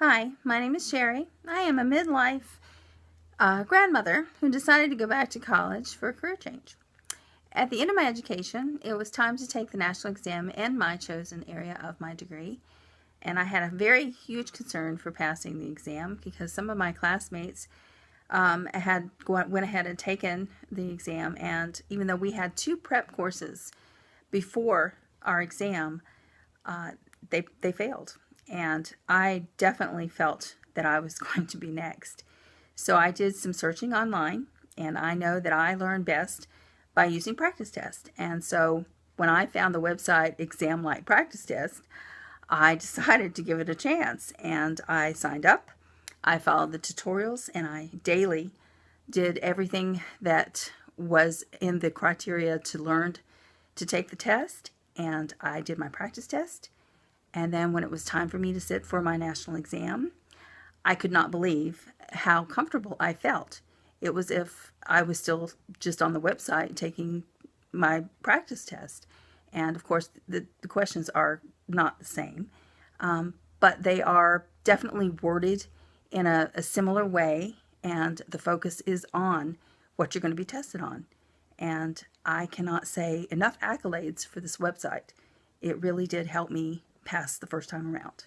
Hi, my name is Sherry. I am a midlife grandmother who decided to go back to college for a career change. At the end of my education, it was time to take the national exam in my chosen area of my degree, and I had a very huge concern for passing the exam because some of my classmates went ahead and taken the exam, and even though we had 2 prep courses before our exam, they failed. And I definitely felt that I was going to be next. So I did some searching online, and I know that I learn best by using practice tests. And so when I found the website Exam Like Practice Test, I decided to give it a chance, and I signed up. I followed the tutorials, and I daily did everything that was in the criteria to learn to take the test, and I did my practice test. And then when it was time for me to sit for my national exam, I could not believe how comfortable I felt. It was as if I was still just on the website taking my practice test. And of course, the questions are not the same, but they are definitely worded in a similar way, and the focus is on what you're going to be tested on. And I cannot say enough accolades for this website. It really did help me pass the first time around.